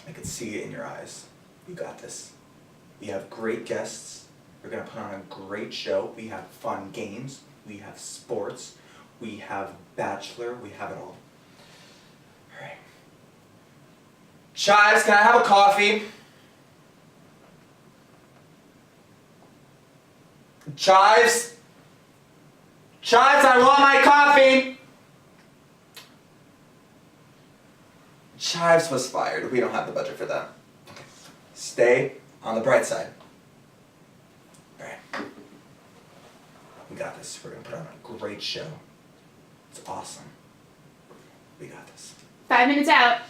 I could see it in your eyes. You got this. We have great guests. We're going to put on a great show. We have fun games. We have sports. We have Bachelor. We have it all. All right. Chives, can I have a coffee? Chives? Chives, I want my coffee! Chives was fired. We don't have the budget for that. Okay. Stay on the bright side. Alright. We got this. We're going to put on a great show. It's awesome. We got this. 5 minutes out.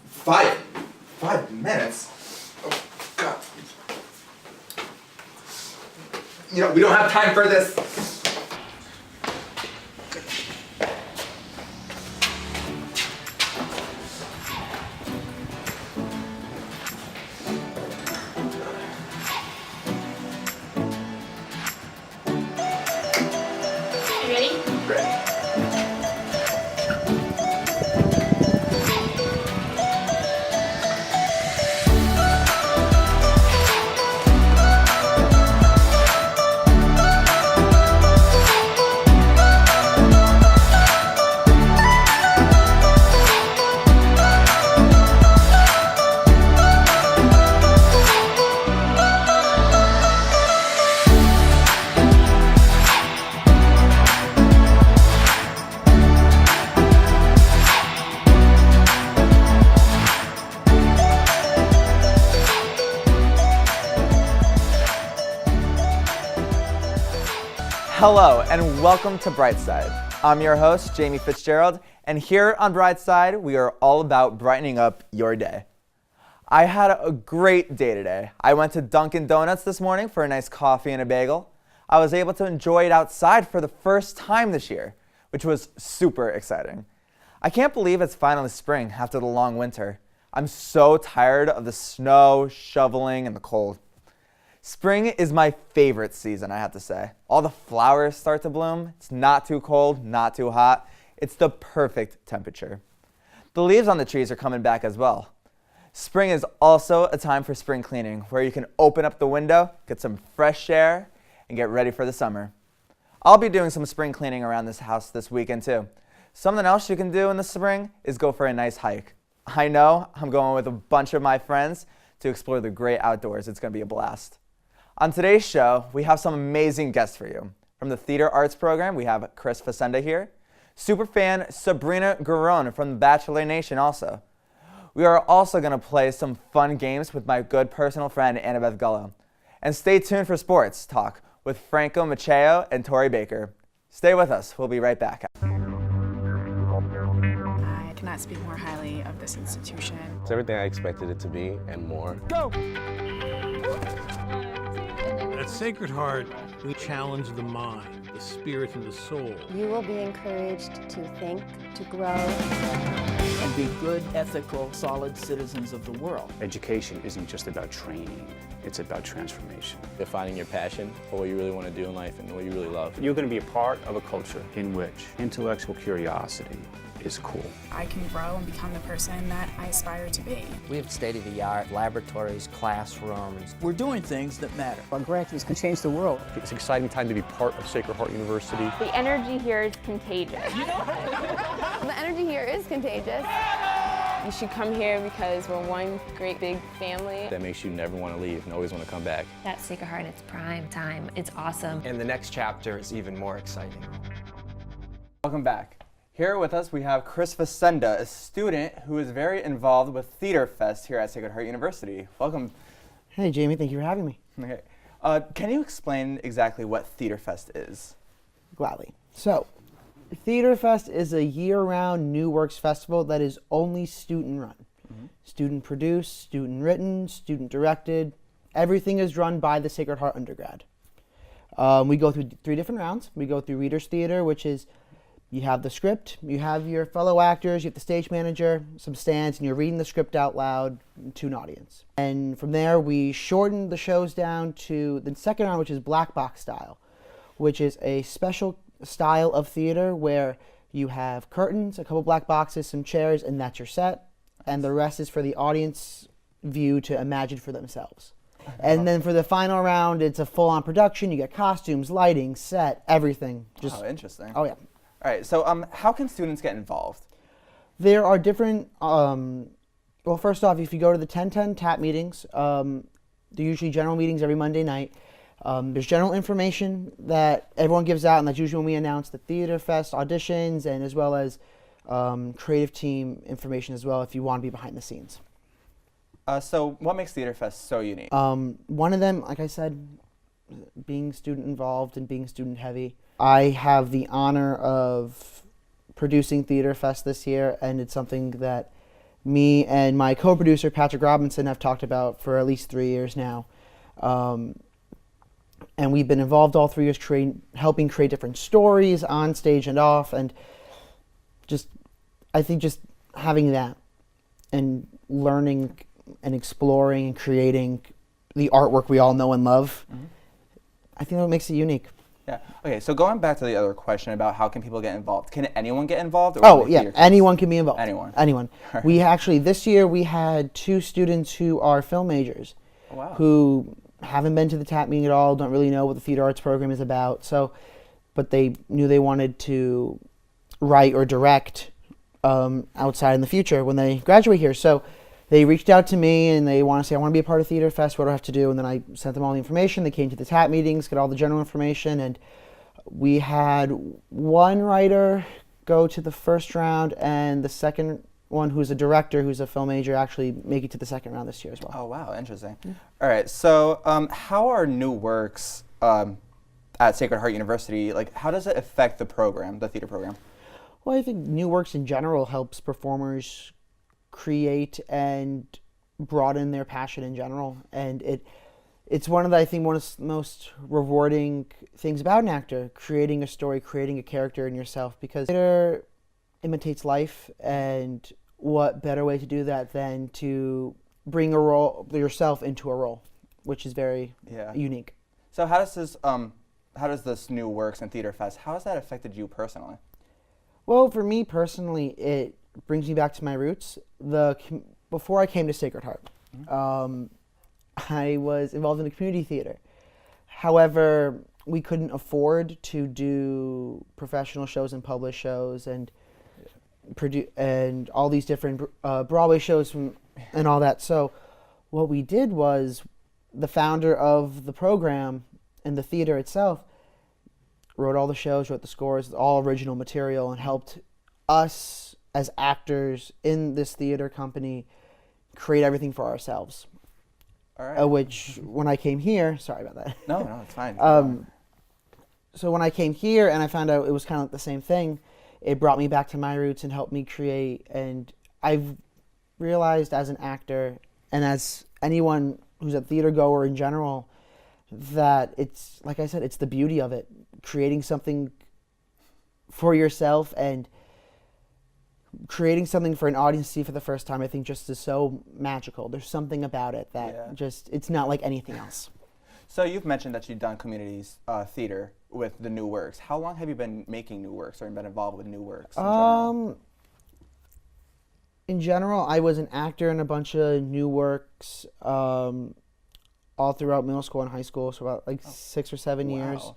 5 minutes? Oh, God. You know, we don't have time for this. You ready? Ready. Hello and welcome to Brightside. I'm your host, Jamie Fitzgerald, and here on Brightside, we are all about brightening up your day. I had a great day today. I went to Dunkin' Donuts this morning for a nice coffee and a bagel. I was able to enjoy it outside for the first time this year, which was super exciting. I can't believe it's finally spring after the long winter. I'm so tired of the snow, shoveling, and the cold. Spring is my favorite season, I have to say. All the flowers start to bloom. It's not too cold, not too hot. It's the perfect temperature. The leaves on the trees are coming back as well. Spring is also a time for spring cleaning, where you can open up the window, get some fresh air, and get ready for the summer. I'll be doing some spring cleaning around this house this weekend too. Something else you can do in the spring is go for a nice hike. I know I'm going with a bunch of my friends to explore the great outdoors. It's going to be a blast. On today's show, we have some amazing guests for you. From the theater arts program, we have Chris Facenda here. Superfan Sabrina Garone from the Bachelor Nation also. We are also going to play some fun games with my good personal friend Annabeth Gullo. And stay tuned for sports talk with Franco Macheo and Tori Baker. Stay with us. We'll be right back. I cannot speak more highly of this institution. It's everything I expected it to be and more. Go! At Sacred Heart, we challenge the mind, the spirit, and the soul. You will be encouraged to think, to grow. And be good, ethical, solid citizens of the world. Education isn't just about training, it's about transformation. Defining your passion for what you really want to do in life and what you really love. You're going to be a part of a culture in which intellectual curiosity is cool. I can grow and become the person that I aspire to be. We have state-of-the-art laboratories, classrooms. We're doing things that matter. Our graduates can change the world. It's an exciting time to be part of Sacred Heart University. The energy here is contagious. The energy here is contagious. You should come here because we're one great big family. That makes you never want to leave and always want to come back. That's Sacred Heart, it's prime time. It's awesome. And the next chapter is even more exciting. Welcome back. Here with us we have Chris Facenda, a student who is very involved with Theater Fest here at Sacred Heart University. Welcome. Hey, Jamie, thank you for having me. Okay. Can you explain exactly what Theater Fest is? Gladly. So, Theater Fest is a year-round new works festival that is only student-run. Mm-hmm. Student-produced, student-written, student-directed. Everything is run by the Sacred Heart undergrad. We go through 3 different rounds. We go through Reader's Theater, which is you have the script, you have your fellow actors, you have the stage manager, some stands, and you're reading the script out loud to an audience. And from there, we shorten the shows down to the second round, which is black box style, which is a special style of theater where you have curtains, a couple black boxes, some chairs, and that's your set. And the rest is for the audience view to imagine for themselves. And then for the final round, it's a full-on production. You get costumes, lighting, set, everything. Oh, interesting. Oh, yeah. All right, so how can students get involved? There are different, well, first off, if you go to the 1010 TAP meetings, they're usually general meetings every Monday night. There's general information that everyone gives out, and that's usually when we announce the Theater Fest auditions, and as well as creative team information as well if you want to be behind the scenes. So what makes Theater Fest so unique? One of them, like I said, being student involved and being student heavy. I have the honor of producing Theater Fest this year, and it's something that me and my co-producer Patrick Robinson have talked about for at least 3 years now. And we've been involved all 3 years helping create different stories on stage and off, and I think just having that and learning and exploring and creating the artwork we all know and love, I think that makes it unique. Yeah. Okay, so going back to the other question about how can people get involved, can anyone get involved? Or Oh, yeah, anyone can be involved. Anyone. We actually, this year we had 2 students who are film majors. Oh, wow. Who haven't been to the TAP meeting at all, don't really know what the theater arts program is about. So, but they knew they wanted to write or direct outside in the future when they graduate here. So they reached out to me and they want to say, I want to be a part of Theater Fest, what do I have to do? And then I sent them all the information. They came to the TAP meetings, got all the general information, and we had 1 writer go to the first round, and the second one, who's a director, who's a film major, actually make it to the second round this year as well. Oh, wow, interesting. Yeah. All right, so how are new works at Sacred Heart University, like how does it affect the program, the theater program? Well, I think new works in general helps performers create and broaden their passion in general, and it's one of the most rewarding things about an actor, creating a story, creating a character in yourself, because theater imitates life, and what better way to do that than to bring yourself into a role, which is very unique. So how does this new works in Theater Fest, how has that affected you personally? Well, for me personally, it brings me back to my roots. Before I came to Sacred Heart, I was involved in a community theater. However, we couldn't afford to do professional shows and published shows and all these different Broadway shows and all that. So what we did was, the founder of the program and the theater itself wrote all the shows, wrote the scores, all original material, and helped us as actors in this theater company create everything for ourselves. All right. Which, when I came here, sorry about that. No, it's fine. So when I came here and I found out it was kind of like the same thing, it brought me back to my roots and helped me create. And I've realized as an actor and as anyone who's a theater goer in general, that it's, like I said, it's the beauty of it. Creating something for yourself and creating something for an audience to see for the first time, I think just is so magical. There's something about it that it's not like anything else. So you've mentioned that you've done community theater with the new works. How long have you been making new works or been involved with new works? In general, I was an actor in a bunch of new works all throughout middle school and high school, so about 6 or 7 years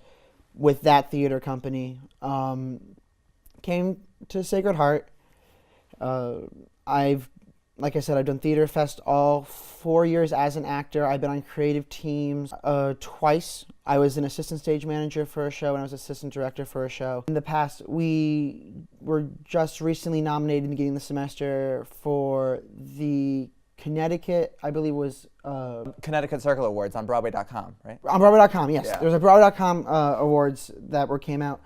with that theater company. Came to Sacred Heart. Like I said, I've done Theater Fest all 4 years as an actor. I've been on creative teams twice. I was an assistant stage manager for a show, and I was assistant director for a show. In the past, we were just recently nominated in the beginning of the semester for the Connecticut, I believe was... Connecticut Circle Awards on Broadway.com, right? On Broadway.com, yes. Yeah. There was a Broadway.com awards that came out.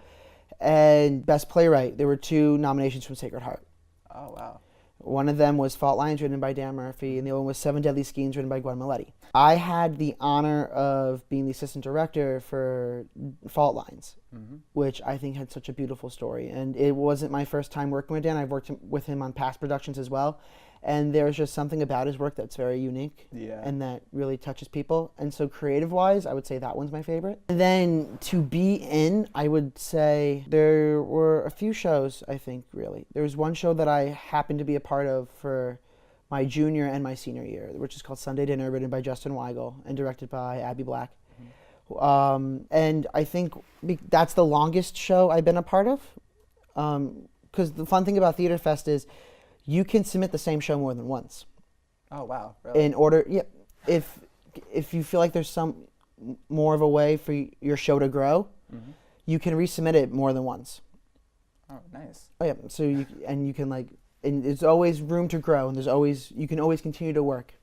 And Best Playwright, there were 2 nominations from Sacred Heart. Oh, wow. One of them was Fault Lines, written by Dan Murphy, and the other one was 7 Deadly Schemes, written by Gwen Milletti. I had the honor of being the assistant director for Fault Lines, which I think had such a beautiful story. And it wasn't my first time working with Dan. I've worked with him on past productions as well. And there's just something about his work that's very unique and that really touches people. And so creative-wise, I would say that one's my favorite. And then to be in, I would say there were a few shows, I think, really. There was one show that I happened to be a part of for my junior and my senior year, which is called Sunday Dinner, written by Justin Weigel and directed by Abby Black. And I think that's the longest show I've been a part of. Because the fun thing about Theater Fest is you can submit the same show more than once. Oh, wow. Really? In order, if you feel like there's some more of a way for your show to grow, you can resubmit it more than once. Oh, nice. Oh yeah, so you can and there's always room to grow, and you can always continue to work.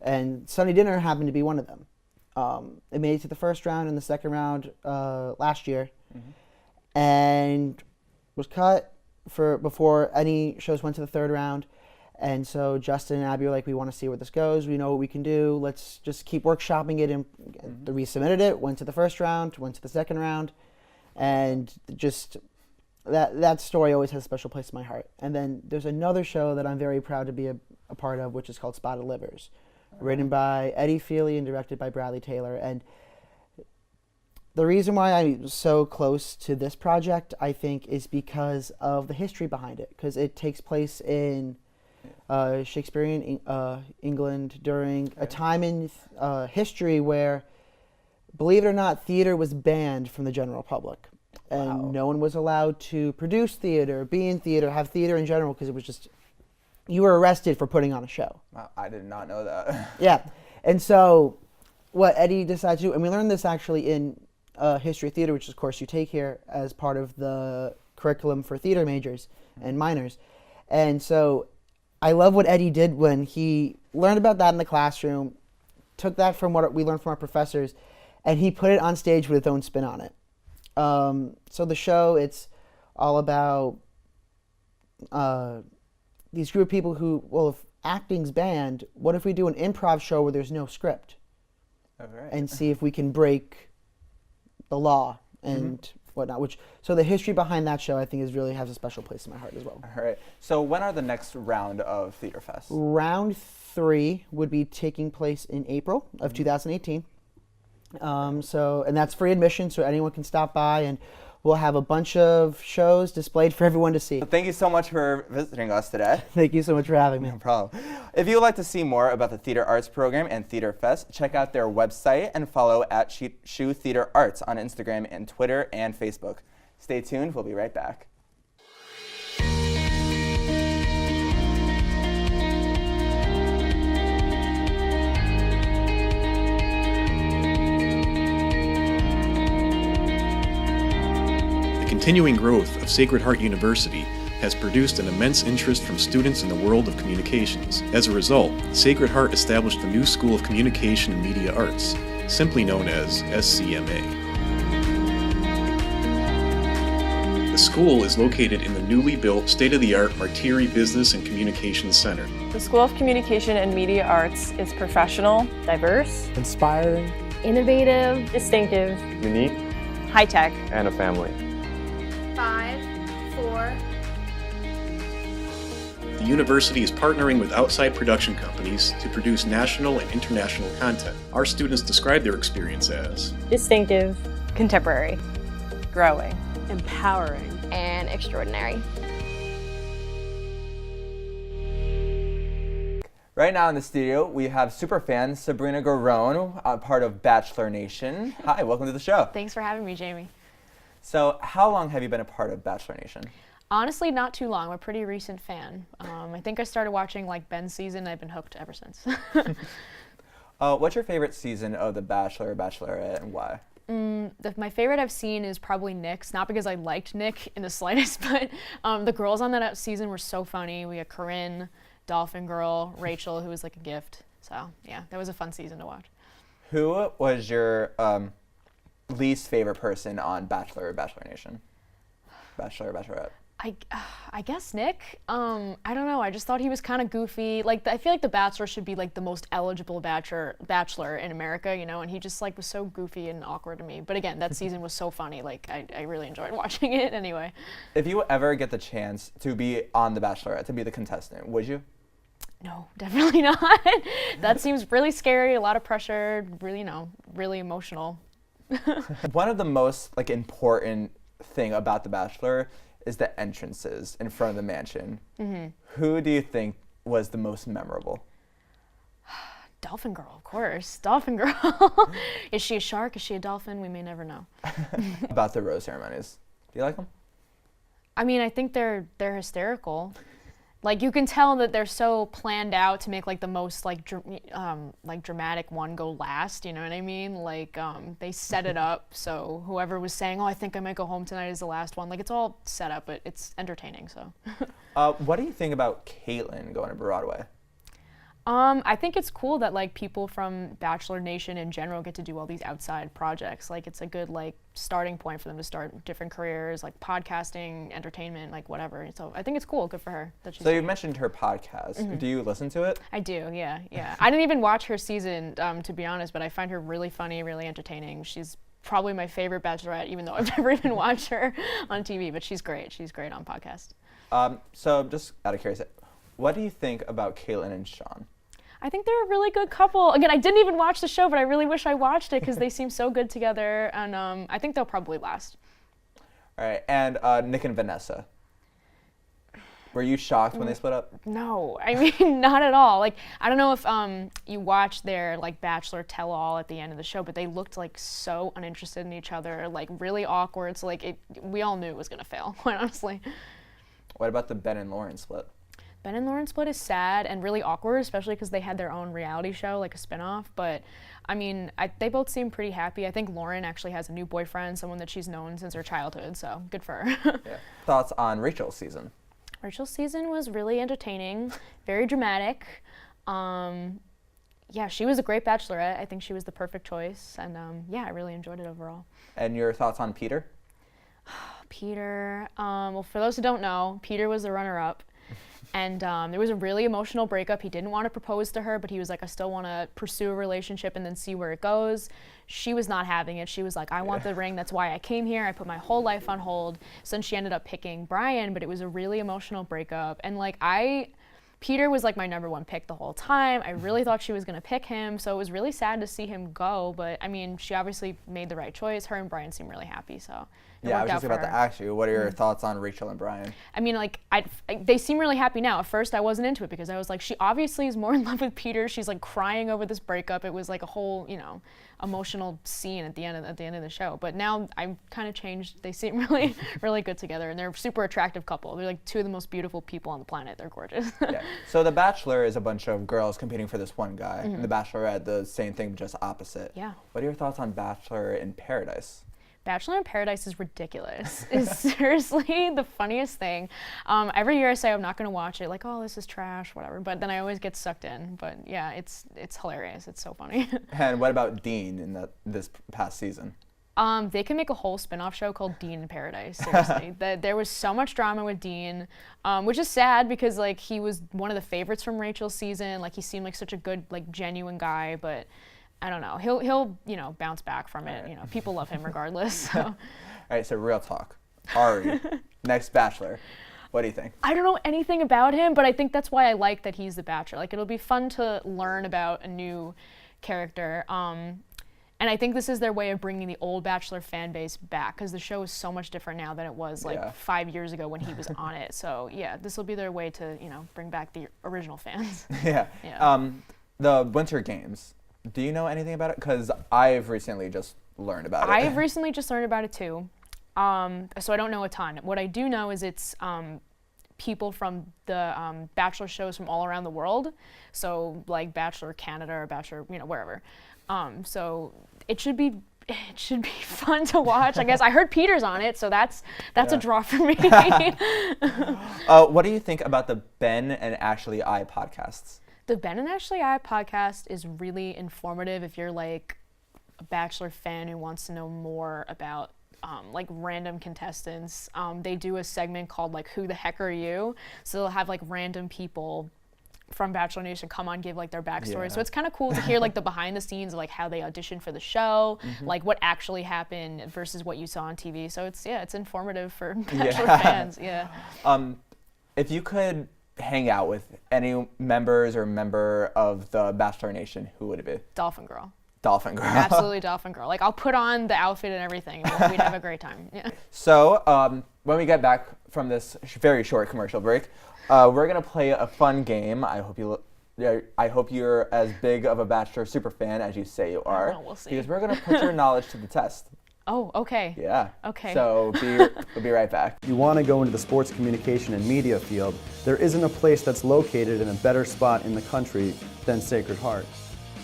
And Sunday Dinner happened to be one of them. It made it to the first round and the second round last year, and was cut before any shows went to the third round. And so Justin and Abby were like, we want to see where this goes. We know what we can do. Let's just keep workshopping it. And they resubmitted it, went to the first round, went to the second round. And just that story always has a special place in my heart. And then there's another show that I'm very proud to be a part of, which is called Spotted Livers, written by Eddie Feely and directed by Bradley Taylor. And the reason why I'm so close to this project, I think, is because of the history behind it. Because it takes place in Shakespearean England during a time in history where, believe it or not, theater was banned from the general public. And no one was allowed to produce theater, be in theater, have theater in general, because it was just, you were arrested for putting on a show. Wow, I did not know that. Yeah. And so what Eddie decided to do, and we learned this actually in history of theater, which of course you take here as part of the curriculum for theater majors and minors. And so I love what Eddie did when he learned about that in the classroom, took that from what we learned from our professors, and he put it on stage with its own spin on it. So the show, it's all about these group of people who, well, if acting's banned, what if we do an improv show where there's no script? And see if we can break the law and whatnot. So the history behind that show, I think, really has a special place in my heart as well. All right. So when are the next round of Theater Fest? Round 3 would be taking place in April of 2018. And that's free admission, so anyone can stop by, and we'll have a bunch of shows displayed for everyone to see. Thank you so much for visiting us today. Thank you so much for having me. No problem. If you would like to see more about the Theater Arts program and Theater Fest, check out their website and follow at Shoe Theater Arts on Instagram and Twitter and Facebook. Stay tuned. We'll be right back. The continuing growth of Sacred Heart University has produced an immense interest from students in the world of communications. As a result, Sacred Heart established the new School of Communication and Media Arts, simply known as SCMA. The school is located in the newly built state-of-the-art Martiri Business and Communications Center. The School of Communication and Media Arts is professional, diverse, inspiring, innovative, distinctive, unique, high-tech, and a family. 5, 4. The university is partnering with outside production companies to produce national and international content. Our students describe their experience as distinctive, contemporary, growing, Empowering. And extraordinary. Right now in the studio, we have superfan Sabrina Garone, part of Bachelor Nation. Hi, welcome to the show. Thanks for having me, Jamie. So how long have you been a part of Bachelor Nation? Honestly, not too long. I'm a pretty recent fan. I think I started watching like Ben's season. I've been hooked ever since. What's your favorite season of The Bachelor or Bachelorette, and why? My favorite I've seen is probably Nick's, not because I liked Nick in the slightest, but the girls on that season were so funny. We had Corinne, Dolphin Girl, Rachel, who was like a gift. So yeah, that was a fun season to watch. Who was your least favorite person on Bachelor or Bachelor Nation? Bachelor or Bachelorette? I guess Nick. I don't know. I just thought he was kind of goofy. Like I feel like The Bachelor should be like the most eligible bachelor in America, you know. And he just like was so goofy and awkward to me. But again, that season was so funny. Like I really enjoyed watching it. Anyway. If you ever get the chance to be on The Bachelorette, to be the contestant, would you? No, definitely not. That seems really scary. A lot of pressure. Really, really emotional. One of the most like important thing about The Bachelor is the entrances in front of the mansion. Who do you think was the most memorable? Dolphin Girl, of course. Dolphin Girl. Is she a shark? Is she a dolphin? We may never know. About the rose ceremonies. Do you like them? I mean, I think they're hysterical. Like, you can tell that they're so planned out to make like the most like dramatic one go last. You know what I mean? Like, they set it up so whoever was saying, "Oh, I think I might go home tonight," is the last one. Like, it's all set up, but it's entertaining. So. What do you think about Caitlyn going to Broadway? I think it's cool that like people from Bachelor Nation in general get to do all these outside projects. Like, it's a good like starting point for them to start different careers, like podcasting, entertainment, like whatever. So I think it's cool. Good for her that she's. So you mentioned her podcast. Do you listen to it? I do. Yeah. I didn't even watch her season, to be honest, but I find her really funny, really entertaining. She's probably my favorite Bachelorette, even though I've never even watched her on TV. But she's great. She's great on podcast. So just out of curiosity, what do you think about Caitlyn and Sean? I think they're a really good couple. Again, I didn't even watch the show, but I really wish I watched it because they seem so good together, and I think they'll probably last. All right, and Nick and Vanessa. Were you shocked when they split up? No, I mean, not at all. Like, I don't know if you watched their like Bachelor tell-all at the end of the show, but they looked like so uninterested in each other, like really awkward. So like, we all knew it was gonna fail, quite honestly. What about the Ben and Lauren split? Ben and Lauren split is sad and really awkward, especially because they had their own reality show, like a spinoff. But I mean, they both seem pretty happy. I think Lauren actually has a new boyfriend, someone that she's known since her childhood, so good for her. Yeah. Thoughts on Rachel's season? Rachel's season was really entertaining, very dramatic. Yeah, she was a great Bachelorette. I think she was the perfect choice, and yeah, I really enjoyed it overall. And your thoughts on Peter? Peter, well, for those who don't know, Peter was the runner-up. And there was a really emotional breakup. He didn't want to propose to her, but he was like, I still want to pursue a relationship and then see where it goes. She was not having it. She was like, I want the ring. That's why I came here. I put my whole life on hold. So then she ended up picking Brian, but it was a really emotional breakup. And like, Peter was like my #1 pick the whole time. I really thought she was going to pick him. So it was really sad to see him go. But I mean, she obviously made the right choice. Her and Brian seem really happy. So yeah, I was just about to ask you, what are your thoughts on Rachel and Brian? I mean, like, they seem really happy now. At first, I wasn't into it because I was like, she obviously is more in love with Peter. She's like crying over this breakup. It was like a whole, you know, emotional scene at the end of the show. But now I'm kind of changed. They seem really, really good together, and they're a super attractive couple. They're like two of the most beautiful people on the planet. They're gorgeous. Yeah. So The Bachelor is a bunch of girls competing for this one guy. And The Bachelorette, the same thing, just opposite. Yeah. What are your thoughts on Bachelor in Paradise? Bachelor in Paradise is ridiculous. It's seriously the funniest thing. Every year I say I'm not going to watch it, like, oh, this is trash, whatever. But then I always get sucked in. But yeah, it's hilarious. It's so funny. And what about Dean in this past season? They can make a whole spin-off show called Dean in Paradise, seriously. There was so much drama with Dean, which is sad because like he was one of the favorites from Rachel's season. Like he seemed like such a good, like genuine guy, but I don't know. He'll you know, bounce back from it. You know, people love him regardless. So. All right, so real talk. Ari, next Bachelor. What do you think? I don't know anything about him, but I think that's why I like that he's the Bachelor. Like, it'll be fun to learn about a new character. And I think this is their way of bringing the old Bachelor fan base back because the show is so much different now than it was like 5 years ago when he was on it. So yeah, this will be their way to, you know, bring back the original fans. Yeah. The Winter Games. Do you know anything about it? Because I've recently just learned about it. I've recently just learned about it too. So I don't know a ton. What I do know is it's people from the Bachelor shows from all around the world. So like Bachelor Canada or Bachelor, you know, wherever. So it should be fun to watch. I guess I heard Peter's on it, so that's a draw for me. What do you think about the Ben and Ashley I podcasts? The Ben and Ashley I podcast is really informative if you're like a Bachelor fan who wants to know more about like random contestants. They do a segment called like Who the Heck Are You? So they'll have like random people from Bachelor Nation come on, give like their backstory. Yeah. So it's kind of cool to hear like the behind the scenes of like how they auditioned for the show, like what actually happened versus what you saw on TV. So it's informative for Bachelor fans. Yeah. If you could hang out with any members or member of the Bachelor Nation, who would it be? Dolphin Girl. Dolphin Girl. Absolutely Dolphin Girl. Like I'll put on the outfit and everything. We'd have a great time. Yeah. So when we get back from this very short commercial break, we're gonna play a fun game. I hope you're as big of a Bachelor super fan as you say you are. We'll see. Because we're gonna put your knowledge to the test. Oh, okay. Yeah. Okay. So we'll be right back. If you want to go into the sports communication and media field, there isn't a place that's located in a better spot in the country than Sacred Heart.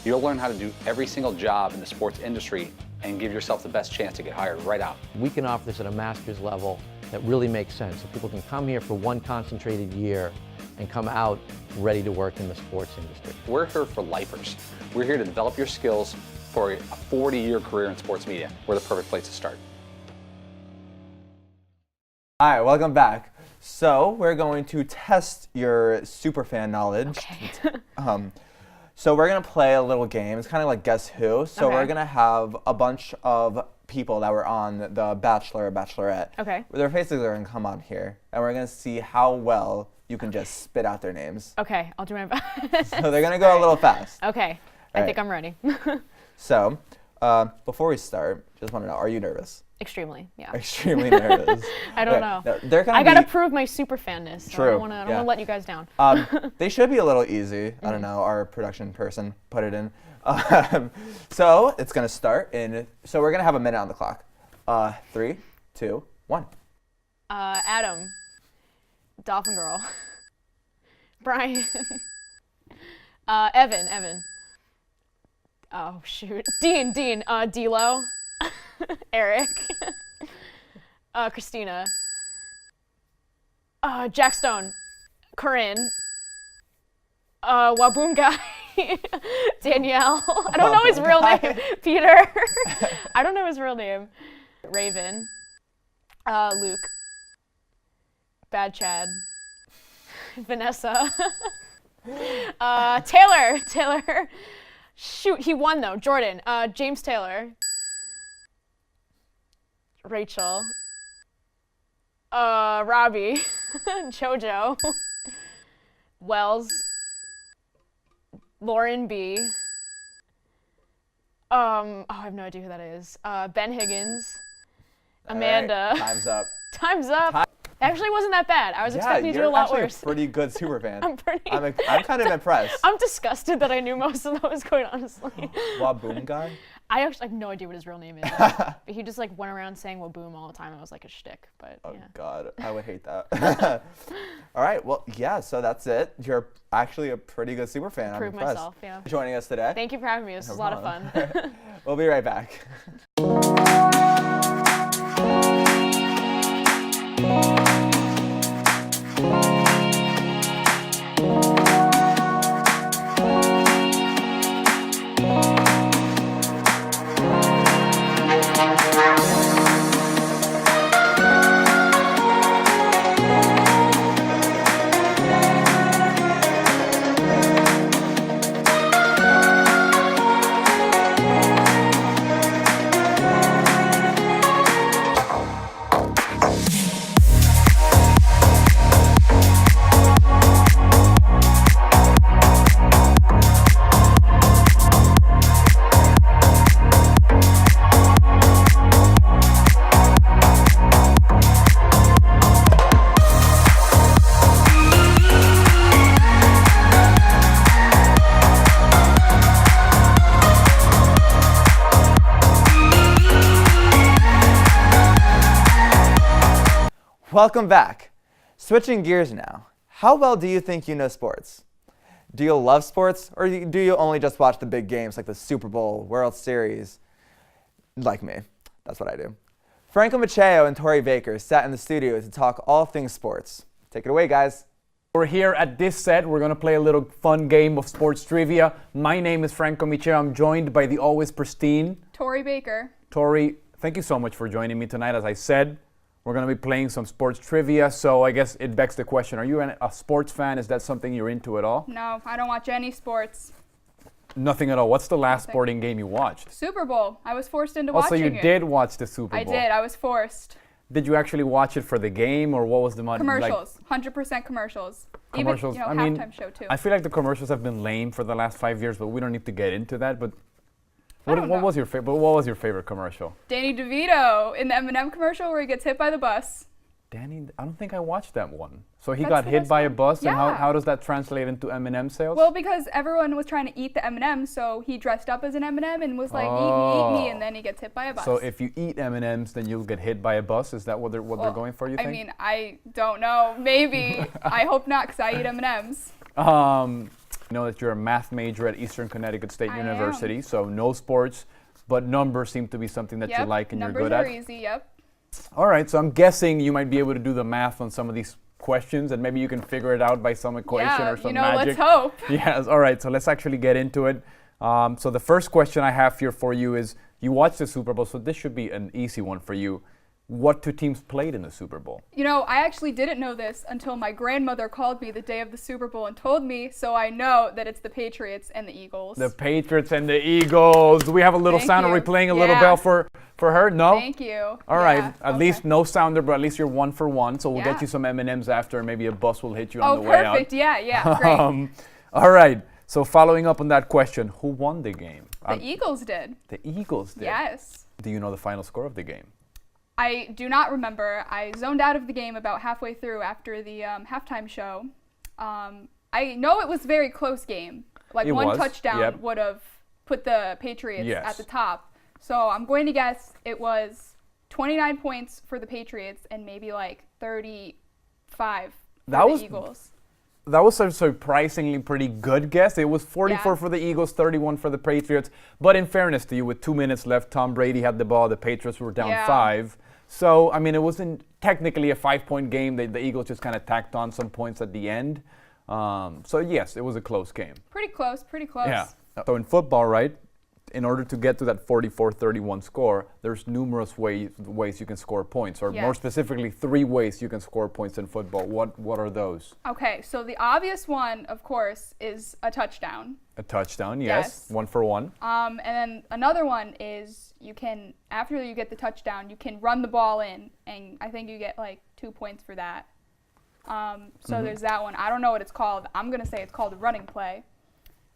You'll learn how to do every single job in the sports industry and give yourself the best chance to get hired right out. We can offer this at a master's level that really makes sense. So people can come here for one concentrated year and come out ready to work in the sports industry. We're here for lifers. We're here to develop your skills for a 40-year career in sports media. We're the perfect place to start. All right, welcome back. So we're going to test your superfan knowledge. Okay. So we're gonna play a little game. It's kind of like Guess Who. So Okay. we're gonna have a bunch of people that were on The Bachelor or Bachelorette. Okay. Their faces are gonna come on here, and we're gonna see how well you can just spit out their names. Okay, I'll do my best. So they're gonna go a little fast. Okay, I think I'm ready. So, before we start, just want to know, are you nervous? Extremely, yeah. Extremely nervous. I don't Okay, know. They're gonna I gotta prove my super fanness. So True. I don't wanna let you guys down. They should be a little easy. I don't know. Our production person put it in. So it's gonna start in. So we're gonna have a minute on the clock. 3, 2, 1. Adam, Dolphin Girl, Brian, Evan. Oh shoot, Dean, D'Lo, Eric, Christina, Jack Stone, Corinne, Waboom guy, Danielle. I don't know his real name. Peter. I don't know his real name. Raven, Luke, Bad Chad, Vanessa, Taylor. Shoot, he won though. Jordan, James Taylor, Rachel, Robbie, Jojo, Wells, Lauren B. I have no idea who that is. Ben Higgins, Amanda. All right, time's up. Time's up. Actually, wasn't that bad. I was expecting to do a lot you're worse. actually a pretty good superfan. I'm kind of impressed. I'm disgusted that I knew most of those, quite honestly. Waboom guy? I actually have no idea what his real name is. But he just like went around saying Waboom all the time. It was like a shtick, but Oh yeah. God, I would hate that. All right, well, yeah, so that's it. You're actually a pretty good superfan. I'm Prove impressed. myself, yeah. Joining us today. Thank you for having me. This was a lot of fun. We'll be right back. Welcome back. Switching gears now. How well do you think you know sports? Do you love sports, or do you only just watch the big games like the Super Bowl, World Series? Like me. That's what I do. Franco Macheo and Tori Baker sat in the studio to talk all things sports. Take it away, guys. We're here at this set. We're going to play a little fun game of sports trivia. My name is Franco Macheo. I'm joined by the always pristine Tori Baker. Tori, thank you so much for joining me tonight. As I said, we're going to be playing some sports trivia, so I guess it begs the question, are you a sports fan? Is that something you're into at all? No, I don't watch any sports. Nothing at all. What's the last sporting game you watched? Super Bowl. I was forced into Also, watching you it. did watch the Super Bowl. I did. I was forced. Did you actually watch it for the game, or what was the money? Commercials. 100% commercials. Commercials. Even, I mean, halftime show too. I feel like the commercials have been lame for the last 5 years, but we don't need to get into that. But what was your favorite commercial? Danny DeVito in the M&M commercial where he gets hit by the bus. Danny, I don't think I watched that one. So he That's got the hit best by a one. bus, and Yeah. how does that translate into M&M sales? Well, because everyone was trying to eat the M&Ms, so he dressed up as an M&M and was like, eat me, and then he gets hit by a bus. So if you eat M&Ms, then you'll get hit by a bus. Is that what they're going for? You think? I mean, I don't know. Maybe. I hope not, because I eat M&Ms. I know that you're a math major at Eastern Connecticut State University, so no sports, but numbers seem to be something that you like and you're good at. Numbers are easy, yep. All right, so I'm guessing you might be able to do the math on some of these questions, and maybe you can figure it out by some equation or some magic. Let's hope. Yes, all right, so let's actually get into it. So the first question I have here for you is, you watched the Super Bowl, so this should be an easy one for you. What two teams played in the Super Bowl? You know, I actually didn't know this until my grandmother called me the day of the Super Bowl and told me, so I know that it's the Patriots and the Eagles. The Patriots and the Eagles. Do we have a little sound? Are we playing a little bell for her? No? Thank you. All right. At least no sounder, but at least you're 1 for 1. So we'll get you some M&Ms after, and maybe a bus will hit you on the way out. Oh, perfect. Yeah, great. All right. So following up on that question, who won the game? The Eagles did. The Eagles did? Yes. Do you know the final score of the game? I do not remember. I zoned out of the game about halfway through after the halftime show. I know it was a very close game. Like one touchdown would have put the Patriots at the top. So I'm going to guess it was 29 points for the Patriots and maybe like 35 for the Eagles. That was a surprisingly pretty good guess. It was 44 for the Eagles, 31 for the Patriots. But in fairness to you, with 2 minutes left, Tom Brady had the ball. The Patriots were down 5. So, I mean, it wasn't technically a 5-point game. The Eagles just kind of tacked on some points at the end. So, yes, it was a close game. Pretty close, pretty close. Yeah. So in football, right, in order to get to that 44-31 score, there's numerous ways you can score points, or more specifically, 3 ways you can score points in football. What are those? Okay, so the obvious one, of course, is a touchdown. A touchdown, yes. 1 for 1. And then another one is you can, after you get the touchdown, you can run the ball in, and I think you get like 2 points for that. So there's that one. I don't know what it's called. I'm going to say it's called a running play.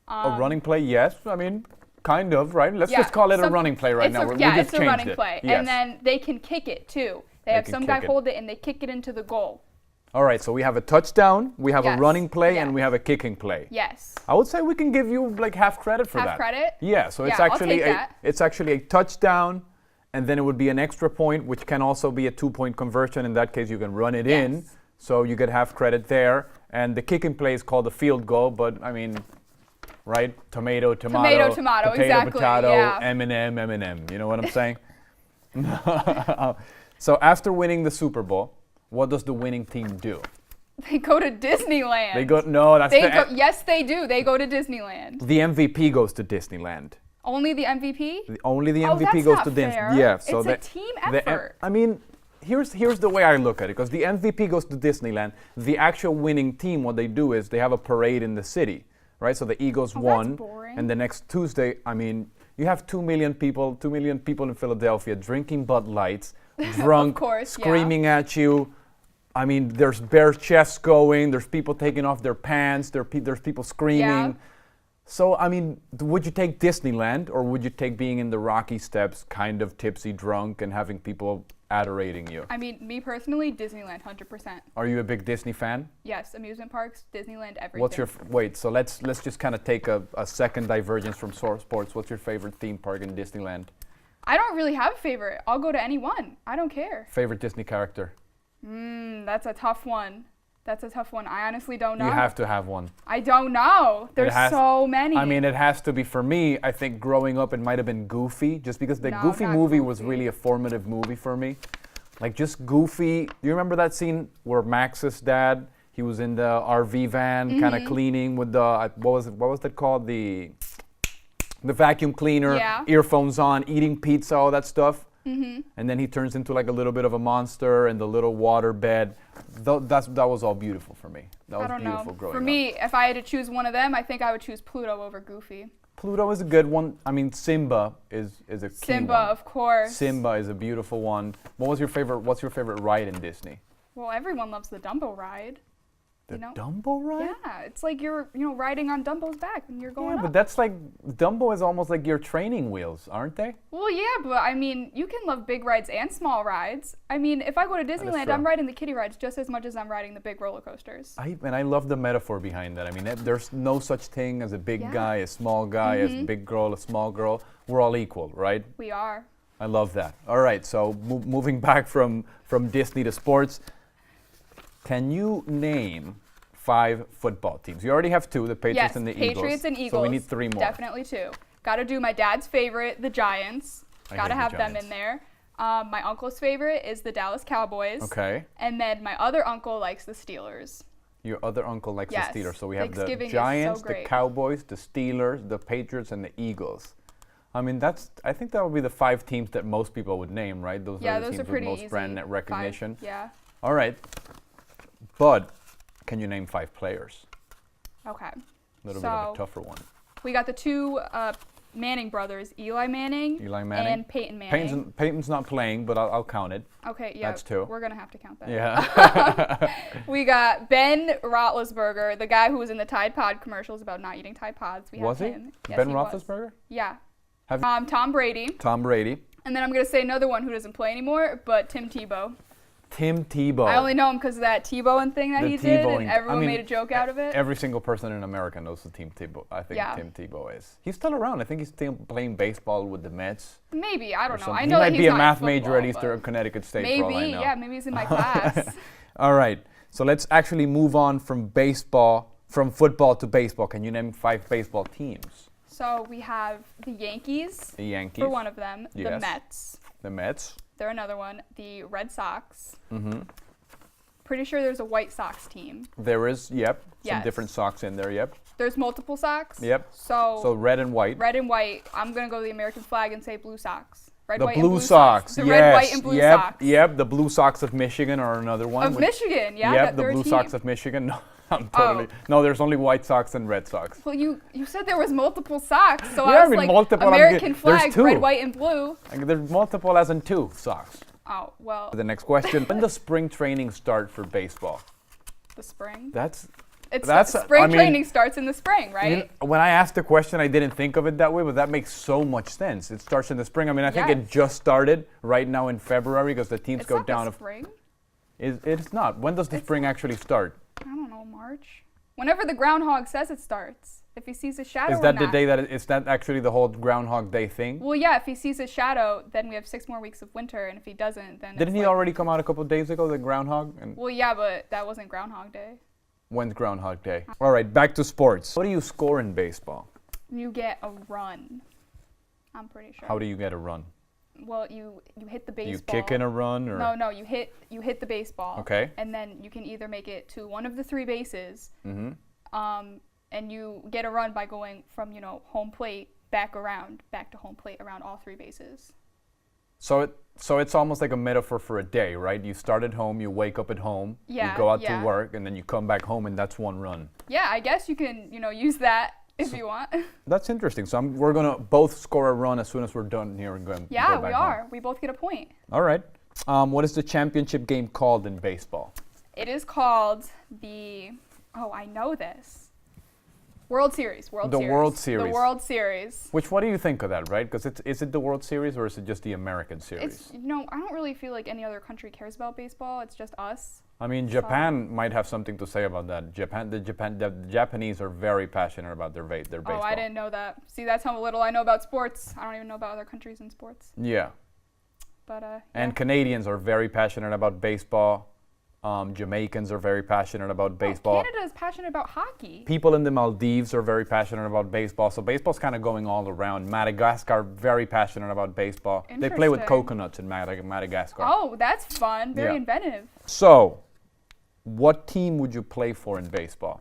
A running play, yes. I mean, kind of, right? Let's just call it a running play right now. It's a running play. Yes. And then they can kick it, too. They have some guy hold it, and they kick it into the goal. All right, so we have a touchdown, we have a running play, and we have a kicking play. Yes. I would say we can give you like half credit for that. Half credit? Yeah, so it's actually a touchdown, and then it would be an extra point, which can also be a 2-point conversion. In that case, you can run it in, so you get half credit there. And the kicking play is called a field goal, but I mean, right? Tomato, potato, exactly. Potato, M&M. You know what I'm saying? So after winning the Super Bowl, what does the winning team do? They go to Disneyland. Yes, they do. They go to Disneyland. The MVP goes to Disneyland. Only the MVP? Only the MVP goes to Disneyland. Yeah, so it's a team effort. I mean, here's the way I look at it, because the MVP goes to Disneyland. The actual winning team, what they do is they have a parade in the city, right? So the Eagles won, and the next Tuesday, I mean, you have 2 million people in Philadelphia drinking Bud Lights, drunk, screaming at you. I mean, there's bare chests going. There's people taking off their pants. There's people screaming. Yeah. So, I mean, would you take Disneyland, or would you take being in the Rocky Steps, kind of tipsy, drunk, and having people adorating you? I mean, me personally, Disneyland, 100%. Are you a big Disney fan? Yes, amusement parks, Disneyland, everything. Wait, so let's just kind of take a second divergence from sports. What's your favorite theme park in Disneyland? I don't really have a favorite. I'll go to any one. I don't care. Favorite Disney character? That's a tough one. I honestly don't know. You have to have one. I don't know. There's so many. I mean, it has to be, for me, I think growing up it might have been Goofy, just because the Goofy movie was really a formative movie for me. Like, just Goofy. Do you remember that scene where Max's dad, he was in the RV van kind of cleaning with the, what was that called? The vacuum cleaner, earphones on, eating pizza, all that stuff. And then he turns into like a little bit of a monster in the little water bed. That was all beautiful for me. That was beautiful growing up. For me, if I had to choose one of them, I think I would choose Pluto over Goofy. Pluto is a good one. I mean, Simba is a key one. Simba, of course. Simba is a beautiful one. What's your favorite ride in Disney? Well, everyone loves the Dumbo ride. The Dumbo ride? Yeah, it's like you're riding on Dumbo's back when you're going Yeah, up. but that's like, Dumbo is almost like your training wheels, aren't they? Well, yeah, but I mean, you can love big rides and small rides. I mean, if I go to Disneyland, I'm riding the kiddie rides just as much as I'm riding the big roller coasters. And I love the metaphor behind that. I mean, there's no such thing as a big guy, a small guy, as a big girl, a small girl. We're all equal, right? We are. I love that. All right, so moving back from Disney to sports, can you name 5 football teams? You already have 2, the Patriots and the Eagles. Yes, Patriots and Eagles. So we need 3 more. Definitely 2. Got to do my dad's favorite, the Giants. Got to have them in there. My uncle's favorite is the Dallas Cowboys. Okay. And then my other uncle likes the Steelers. Your other uncle likes the Steelers. So we have the Thanksgiving Giants, is so the Cowboys, the Steelers, the Patriots, and the Eagles. I mean, I think that would be the 5 teams that most people would name, right? Those are the teams with most brand net recognition. 5, yeah. All right. But can you name 5 players? Okay. A little bit of a tougher one. We got the 2 Manning brothers, Eli Manning and Peyton Manning. Peyton's not playing, but I'll count it. Okay, yeah. That's 2. We're going to have to count that. Yeah. We got Ben Roethlisberger, the guy who was in the Tide Pod commercials about not eating Tide Pods. Was he? Him. Yes, Ben he Roethlisberger? Was. Yeah. Tom Brady. Tom Brady. And then I'm going to say another one who doesn't play anymore, but Tim Tebow. Tim Tebow. I only know him because of that Tebowing thing that he did, and everyone made a joke out of it. Every single person in America knows who Tim Tebow. I think Tim Tebow is. He's still around. I think he's still playing baseball with the Mets. Maybe, I don't know. I He know might that be he's a not math in major at football, Eastern Connecticut State. Maybe, for all I know. yeah, maybe he's in my class. All right, so let's actually move on from football to baseball. Can you name 5 baseball teams? So we have the Yankees. The Yankees. For one of them. Yes. The Mets. The Mets. They're another one. The Red Sox. Mm-hmm. Pretty sure there's a White Sox team. There is, yep. Some Yes. different Sox in there, yep. There's multiple Sox. Yep. So red and white. Red and white. I'm going to go to the American flag and say Blue Sox. Red, The white, and Blue Sox, The yes. red, white, and blue Sox. Yep, the Blue Sox of Michigan are another one. Of Michigan, yeah. Yep, the Blue Sox of Michigan. No, I'm totally. No, there's only White Sox and Red Sox. Well, you said there was multiple Sox, so Yeah, I was I mean, like, multiple, American there's flag, 2. red, white, and blue. Like, there's multiple as in 2 Sox. Oh, well. The next question. When does spring training start for baseball? The spring? Spring training starts in the spring, right? You know, when I asked the question, I didn't think of it that way, but that makes so much sense. It starts in the spring. I mean, I think it just started right now in February because the teams go down. It's not the spring. It's not. When does the spring actually start? I don't know, March. Whenever the groundhog says it starts. If he sees a shadow Is that the day that is that actually the whole Groundhog Day thing? Well, yeah, if he sees a shadow, then we have 6 more weeks of winter, and if he doesn't, then Didn't he already come out a couple of days ago, the Groundhog? Well, yeah, but that wasn't Groundhog Day. When's Groundhog Day? All right, back to sports. What do you score in baseball? You get a run. I'm pretty sure. How do you get a run? Well, you hit the baseball. Do you kick in a run or? No, you hit the baseball. Okay. And then you can either make it to one of the 3 bases. Mm-hmm. And you get a run by going from, home plate back to home plate around all 3 bases. So it's almost like a metaphor for a day, right? You start at home, you wake up at home, you go out to work, and then you come back home, and that's one run. Yeah, I guess you can, use that if you want. That's interesting. So we're gonna both score a run as soon as we're done here and go back home. We are. We both get a point. All right. What is the championship game called in baseball? It is called I know this. World Series. The World Series. The World Series. What do you think of that, right? Because is it the World Series or is it just the American Series? I don't really feel like any other country cares about baseball. It's just us. I mean, Japan might have something to say about that. The Japanese are very passionate about their baseball. Oh, I didn't know that. See, that's how little I know about sports. I don't even know about other countries in sports. Yeah. But And Canadians are very passionate about baseball. Jamaicans are very passionate about baseball. Canada is passionate about hockey. People in the Maldives are very passionate about baseball. So baseball's kind of going all around. Madagascar, very passionate about baseball. They play with coconuts in Madagascar. Oh, that's fun. Very inventive. So, what team would you play for in baseball?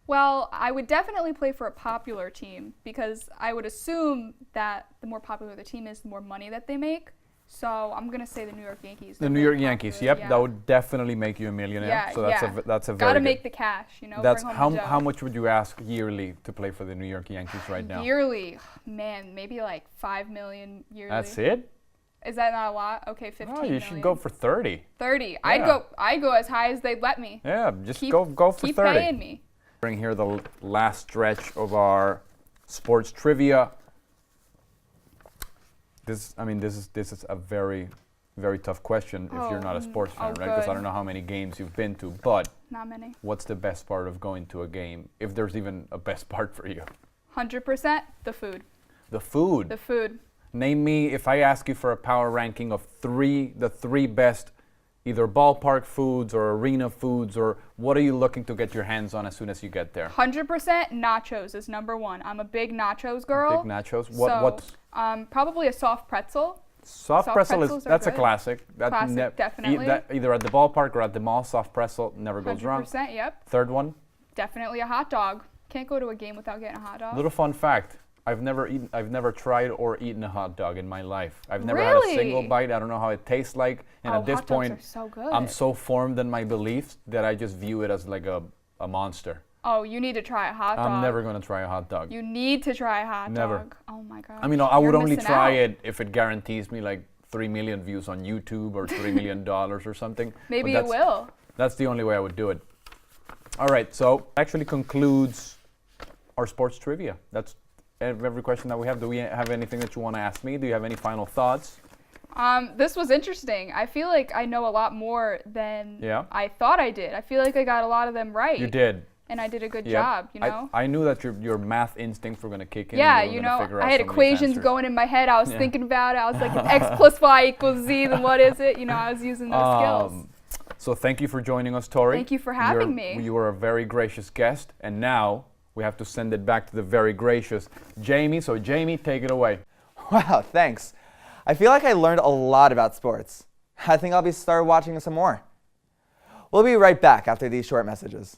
Well, I would definitely play for a popular team because I would assume that the more popular the team is, the more money that they make. So I'm gonna say the New York Yankees. The New York Yankees, yep, that would definitely make you a millionaire. Yeah, so that's a very gotta good. make the cash, That's bring home the dough. how much would you ask yearly to play for the New York Yankees right now? Yearly, man, maybe like $5 million yearly. That's it? Is that not a lot? Okay, 15 Oh, you should go for 30. 30. Yeah. I'd go as high as they'd let me. Yeah, just go for 30. Keep paying me. Bring here the last stretch of our sports trivia. This is a very, very tough question if you're not a sports fan, right? Because I don't know how many games you've been to, but not many. What's the best part of going to a game, if there's even a best part for you? 100% the food. The food. The food. Name me, if I ask you for a power ranking of the three best either ballpark foods or arena foods, or what are you looking to get your hands on as soon as you get there? 100% nachos is number one. I'm a big nachos girl. Big nachos? What's probably a soft pretzel. Soft pretzel that's a classic. Classic, definitely. Either at the ballpark or at the mall, soft pretzel never goes wrong. 100%, yep. Third one? Definitely a hot dog. Can't go to a game without getting a hot dog. Little fun fact. I've never tried or eaten a hot dog in my life. I've never had a single bite. I don't know how it tastes like. And at this hot point, dogs are so good. I'm so formed in my beliefs that I just view it as like a monster. Oh, you need to try a hot dog. I'm never going to try a hot dog. You need to try a hot Never. dog. Oh my god. I mean, I would only try it if it guarantees me like 3 million views on YouTube or $3 million or something. Maybe it will. That's the only way I would do it. All right, so actually concludes our sports trivia. That's every question that we have. Do we have anything that you want to ask me? Do you have any final thoughts? This was interesting. I feel like I know a lot more than I thought I did. I feel like I got a lot of them right. You did. And I did a good job, you know? I knew that your math instincts were going to kick in. Yeah, you know, I had equations going in my head. I was thinking about it. I was like, if x plus y equals z, then what is it? You know, I was using those skills. So thank you for joining us, Tori. Thank you for having me. You were a very gracious guest. And now we have to send it back to the very gracious Jamie. So Jamie, take it away. Wow, thanks. I feel like I learned a lot about sports. I think I'll be started watching some more. We'll be right back after these short messages.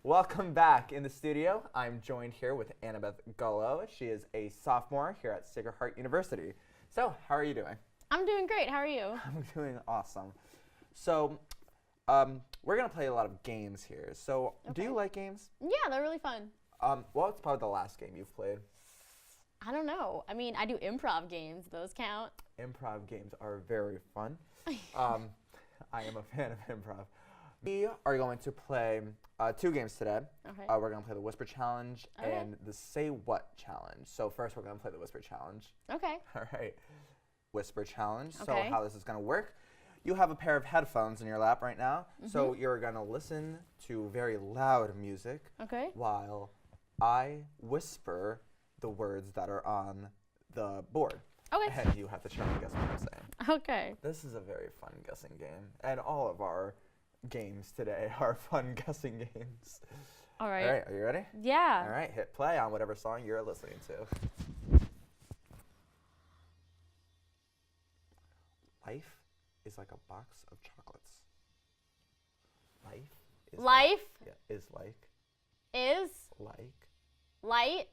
Welcome back in the studio. I'm joined here with Annabeth Gullo. She is a sophomore here at Sacred Heart University. So, how are you doing? I'm doing great. How are you? I'm doing awesome. So, we're going to play a lot of games here. So, do you like games? Yeah, they're really fun. Well, it's probably the last game you've played. I don't know. I mean, I do improv games. Those count. Improv games are very fun. I am a fan of improv. We are going to play 2 games today. Okay. We're going to play the Whisper Challenge and the Say What Challenge. So first we're going to play the Whisper Challenge. Okay. All right. Whisper Challenge. Okay. So how this is going to work, you have a pair of headphones in your lap right now. So you're going to listen to very loud music while I whisper the words that are on the board. Okay. And you have to try and guess what I'm saying. Okay. This is a very fun guessing game. And all of our games today are fun guessing games. All right. All right, are you ready? Yeah. All right, hit play on whatever song you're listening to. Life is like a box of chocolates. Life is like. Is Like. light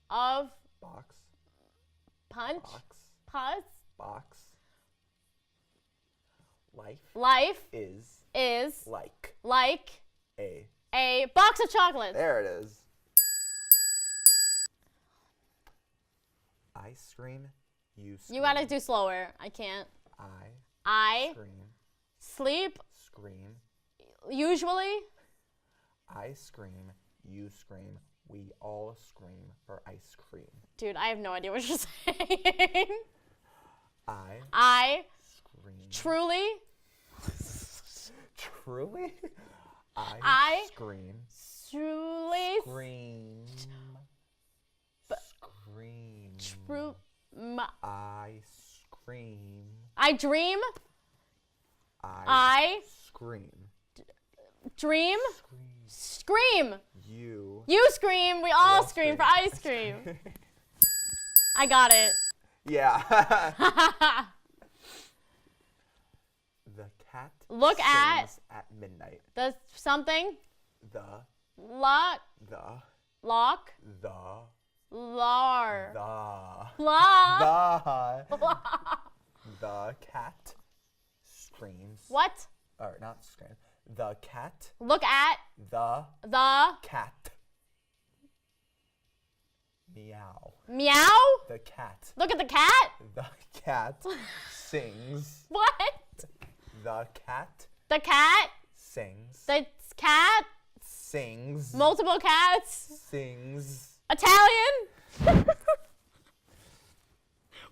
of Box. punch. Box. Pus. Box. Life is like a box of chocolates. There it is. I scream, you scream. You gotta do slower. I can't. I scream, sleep scream. usually. I scream, you scream. We all scream for ice cream. Dude, I have no idea what you're saying. I scream. Truly. Truly? I scream. Truly. Scream. Scream. True. I scream. I dream. I scream. Dream. Scream. You scream. We all scream for ice cream. I got it. Yeah. The cat Look sings at midnight. The something. The Lock. the Lock. the Lar. the La. the cat screams. What? Or not scream. The cat. Look at The the cat. Meow. meow. The cat. Look at the cat. The cat sings. What? The cat The cat. sings. The cat. Sings. Multiple cats. Sings. Italian.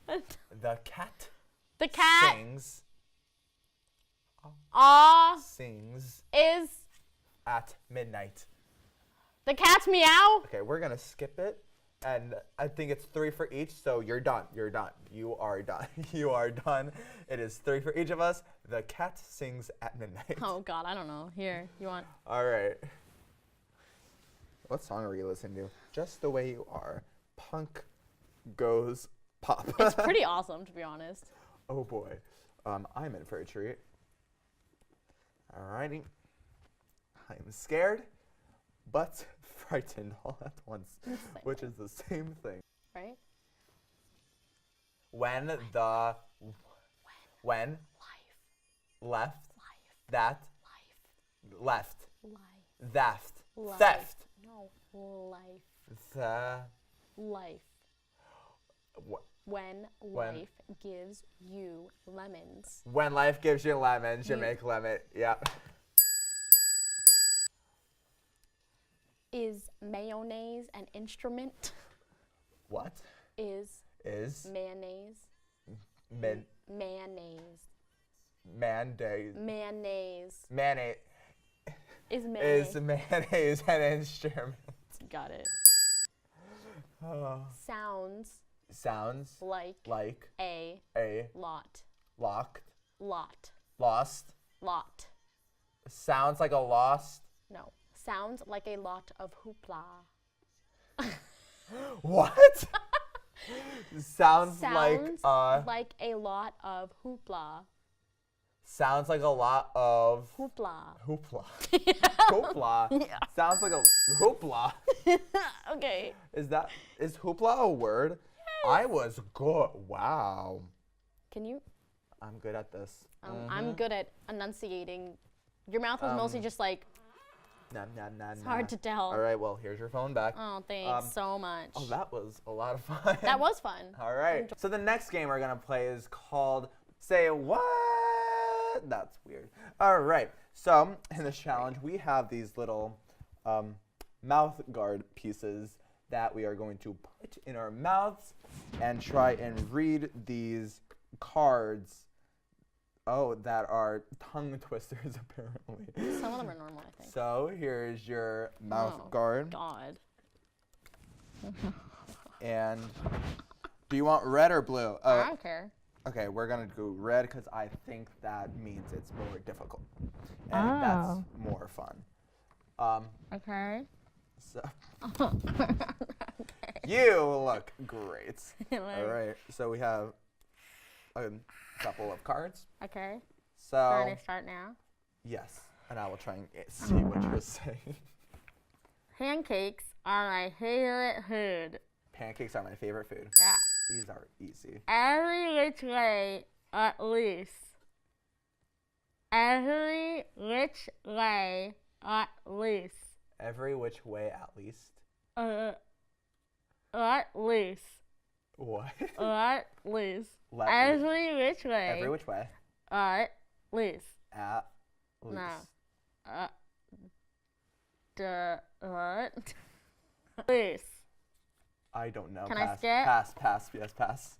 What? The cat The cat. sings. Sings Is at midnight. the cat's meow. Okay, we're gonna skip it. And I think it's 3 for each, so you're done. You're done. You are done. You are done. It is 3 for each of us. The cat sings at midnight. Oh God, I don't know. Here, you want? All right. What song are you listening to? Just the Way You Are. Punk goes pop. It's pretty awesome, to be honest. Oh boy. I'm in for a treat. Alrighty. I'm scared, but frightened all at once, which is the same thing. Right? When life left that left theft theft No, life. the Life. what When life gives you lemons. when life gives you lemons, you make lemon. Yeah. Is mayonnaise an instrument? What Is mayonnaise? Mayonnaise. Mayonnaise. Mayonnaise. Mayonnaise. Is mayonnaise. Is mayonnaise an instrument? Got it. Sounds like a lot. Locked. Lot. Lost. Lot. Sounds like a lost. No. Sounds like a lot of hoopla. What? Sounds like a lot of hoopla. Sounds like a lot of hoopla. Hoopla. Hoopla. Yeah. Sounds like a hoopla. Okay. Is hoopla a word? Yes. I was good. Wow. Can you? I'm good at this. I'm good at enunciating. Your mouth was mostly just like. It's hard to tell. All right, well, here's your phone back. Oh, thanks so much. Oh, that was a lot of fun. That was fun. All right. So the next game we're going to play is called Say What? That's weird. All right. So in this challenge, we have these little mouth guard pieces that we are going to put in our mouths and try and read these cards. Oh, that are tongue twisters, apparently. Some of them are normal, I think. So here's your mouth guard. God. And do you want red or blue? I don't care. Okay, we're going to go red because I think that means it's more difficult. And that's more fun. Okay. So Okay. You look great. All right, so we have a couple of cards. Okay. So We're going to start now? Yes. And I will try and see what you're saying. Pancakes are my favorite food. Pancakes are my favorite food. Yeah. These are easy. Every which way, at least. Every which way, at least. Every which way, at least. At least. What? At least. Every which way. Every which way. At least. At least. No. What? Least. I don't know. Can pass. I skip? Pass. Yes, pass.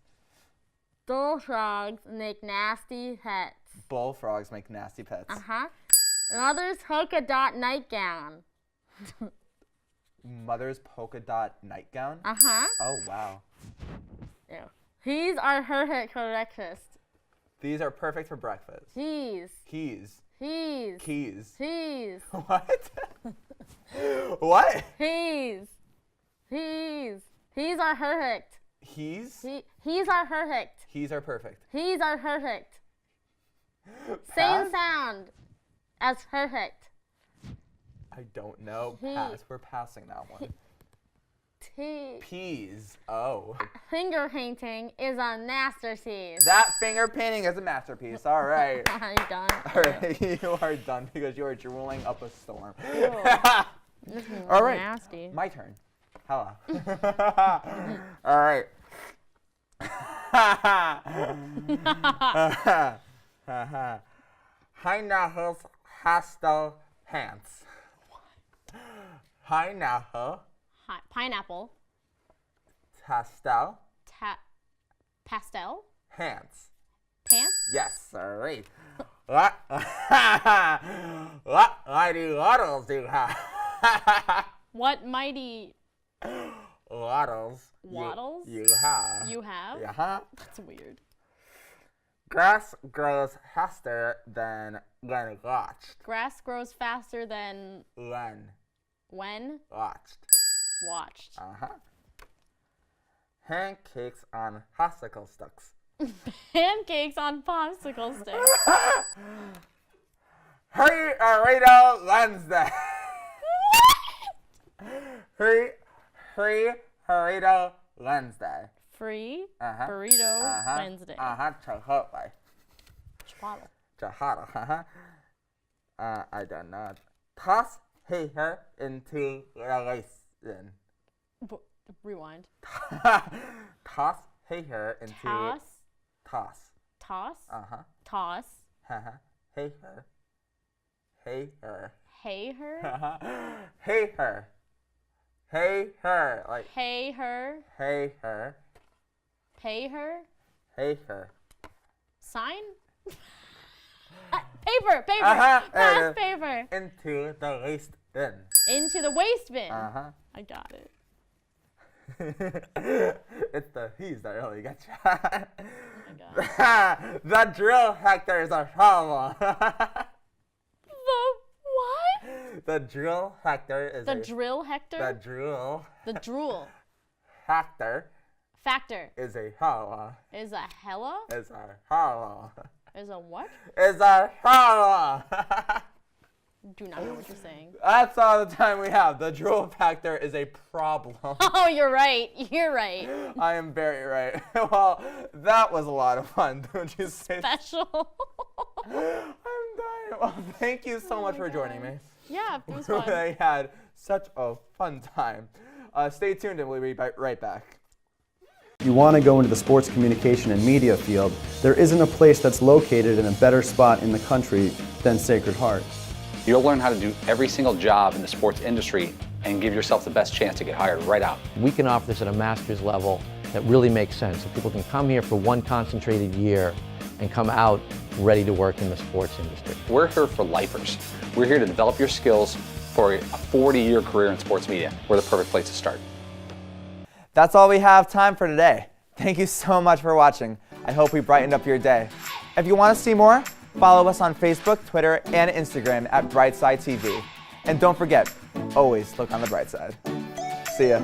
Bullfrogs make nasty pets. Bullfrogs make nasty pets. Uh-huh. Mother's polka dot nightgown. Mother's polka dot nightgown? Uh-huh. Oh, wow. Ew. These are perfect for breakfast. These are perfect for breakfast. Keys. Keys. Keys. Keys. Keys. What? What? Keys. Keys. These are perfect. He's? He's are perfect. He's are perfect. He's are perfect. Pass? Same sound as perfect. I don't know. Pass. We're passing that one. Peas. Oh. Finger painting is a masterpiece. That finger painting is a masterpiece. All right. I'm done. All right. You are done because you are drooling up a storm. This is All right. nasty. My turn. Hello. All right. Hi now, hasta hands. Hi now. Pineapple. Pastel. Pastel. Hands. Pants. Yes, all right. What mighty waddles do you have? What mighty waddles? waddles You have. You have? Yeah. That's weird. Grass grows faster than when watched. Grass grows faster than when watched. Watched. Pancakes on popsicle sticks. Pancakes on popsicle sticks. Hurry, Burrito Wednesday. Hurry, Burrito Wednesday. Free burrito Wednesday. Chipotle. Chipotle. Chipotle. I don't know. Toss hair into the raisin. Rewind. Toss hair into. Toss. Toss. Toss. Hey her. Hey her. Hey her. Hey her. Like. Hey her. Hey her. Pay her. Hey her. Sign. Paper. Pass paper. Into the waste bin. Into the waste bin. I got it. It's the he's that really gets you. The drill hector is a problem. The what? The drill hector is the drill hector? The drill. The drool. Factor. Is a hella. Is a hella? Is a hella. Is a what? Is a hella. Do not know what you're saying. That's all the time we have. The drool factor is a problem. Oh, you're right. You're right. I am very right. Well, that was a lot of fun, don't you say? Special. I'm dying. Well, thank you so much for joining me. Yeah, it was fun. I had such a fun time. Stay tuned and we'll be right back. If you want to go into the sports communication and media field, there isn't a place that's located in a better spot in the country than Sacred Heart. You'll learn how to do every single job in the sports industry and give yourself the best chance to get hired right out. We can offer this at a master's level that really makes sense. So people can come here for one concentrated year and come out ready to work in the sports industry. We're here for lifers. We're here to develop your skills for a 40-year career in sports media. We're the perfect place to start. That's all we have time for today. Thank you so much for watching. I hope we brightened up your day. If you want to see more, follow us on Facebook, Twitter, and Instagram at Brightside TV. And don't forget, always look on the bright side. See ya.